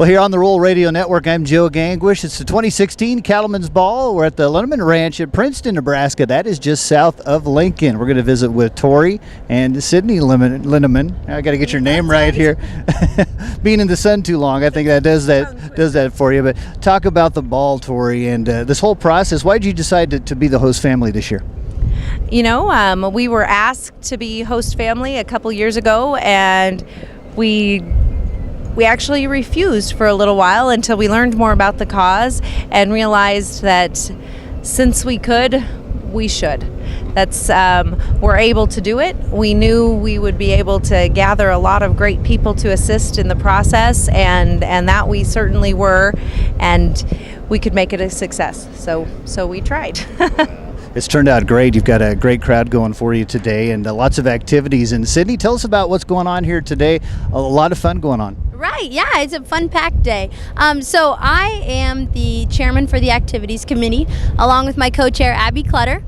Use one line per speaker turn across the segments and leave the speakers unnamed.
Well, here on the Rural Radio Network, I'm Joe Gangwish. It's the 2016 Cattlemen's Ball. We're at the Lienemann Ranch at Princeton, Nebraska. That is just south of Lincoln. We're going to visit with Torri and Sydni Lienemann. I got to get your name right here. Being in the sun too long, I think that does that for you. But talk about the ball, Torri, and this whole process. Why did you decide to be the host family this year?
You know, we were asked to be host family a couple years ago, and we actually refused for a little while until we learned more about the cause and realized that since we could, we should. We're able to do it. We knew we would be able to gather a lot of great people to assist in the process, and that we certainly were, and we could make it a success. So we tried.
It's turned out great. You've got a great crowd going for you today, and lots of activities. And Sydni, tell us about what's going on here today. A lot of fun going on.
Right, yeah, it's a fun-packed day. So I am the chairman for the activities committee, along with my co-chair, Abby Clutter.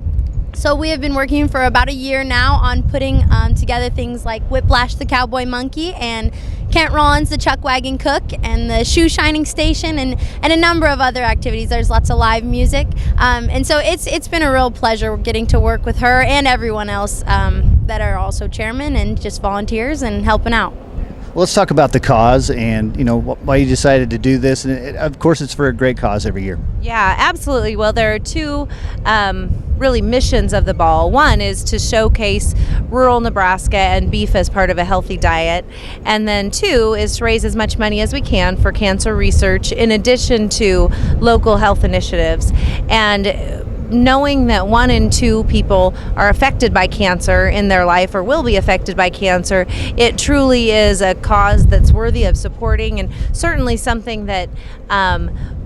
So we have been working for about a year now on putting together things like Whiplash the Cowboy Monkey and Kent Rollins the Chuck Wagon Cook and the Shoe Shining Station and a number of other activities. There's lots of live music. And so it's been a real pleasure getting to work with her and everyone else that are also chairmen and just volunteers and helping out.
Well, let's talk about the cause and, why you decided to do this. And of course, it's for a great cause every year.
Yeah, absolutely. Well, there are two really missions of the ball. One is to showcase rural Nebraska and beef as part of a healthy diet. And then two is to raise as much money as we can for cancer research in addition to local health initiatives. And knowing that 1 in 2 people are affected by cancer in their life or will be affected by cancer, it truly is a cause that's worthy of supporting, and certainly something that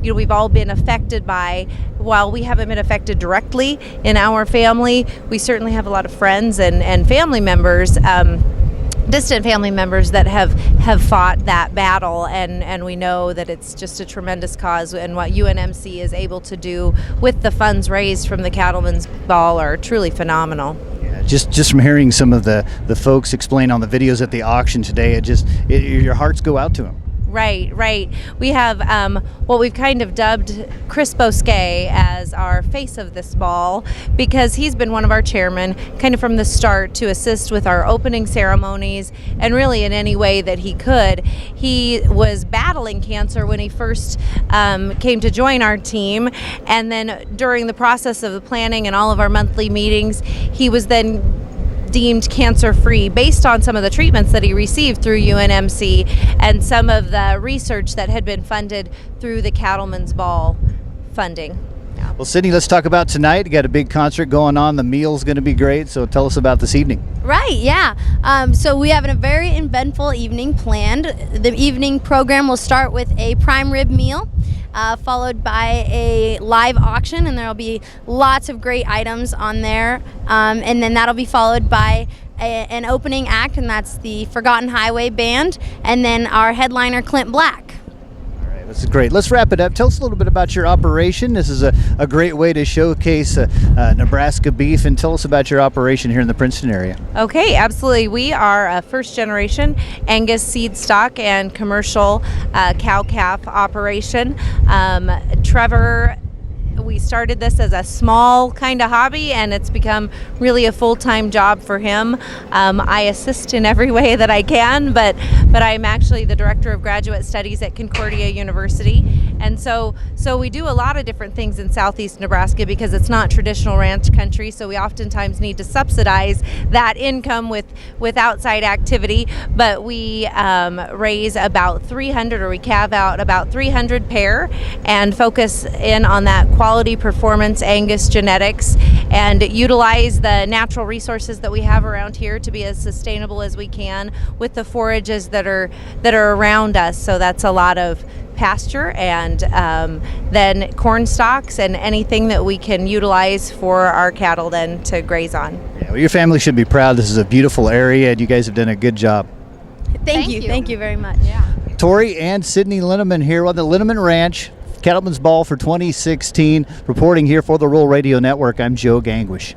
we've all been affected by. While we haven't been affected directly in our family, we certainly have a lot of friends and family members, distant family members that have fought that battle, and we know that it's just a tremendous cause, and what UNMC is able to do with the funds raised from the Cattlemen's Ball are truly phenomenal.
Yeah, just from hearing some of the folks explain on the videos at the auction today, your hearts go out to them.
Right. We have what we've kind of dubbed Chris Bosquet as our face of this ball, because he's been one of our chairmen kind of from the start to assist with our opening ceremonies and really in any way that he could. He was battling cancer when he first came to join our team, and then during the process of the planning and all of our monthly meetings, he was then deemed cancer-free based on some of the treatments that he received through UNMC and some of the research that had been funded through the Cattlemen's Ball funding. Yeah.
Well, Sydni, let's talk about tonight. You got a big concert going on. The meal's going to be great, so tell us about this evening.
Right, yeah. So we have a very eventful evening planned. The evening program will start with a prime rib meal, followed by a live auction, and there will be lots of great items on there. And then that'll be followed by an opening act, and that's the Forgotten Highway Band, and then our headliner, Clint Black.
This is great. Let's wrap it up. Tell us a little bit about your operation. This is a great way to showcase Nebraska beef, and tell us about your operation here in the Princeton area.
Okay, absolutely. We are a first-generation Angus seed stock and commercial cow-calf operation. Trevor, we started this as a small kind of hobby, and it's become really a full-time job for him. I assist in every way that I can, but I'm actually the director of graduate studies at Concordia University, and so we do a lot of different things in southeast Nebraska because it's not traditional ranch country, so we oftentimes need to subsidize that income with outside activity. But we raise about 300, or we calve out about 300 pair and focus in on that quality performance Angus genetics and utilize the natural resources that we have around here to be as sustainable as we can with the forages that are around us. So that's a lot of pasture and then corn stalks and anything that we can utilize for our cattle then to graze on.
Yeah, well, your family should be proud. This is a beautiful area, and you guys have done a good job.
Thank you very much.
Yeah.
Torri and Sydni Lienemann here on the Lienemann Ranch, Cattlemen's Ball for 2016. Reporting here for the Rural Radio Network, I'm Joe Gangwish.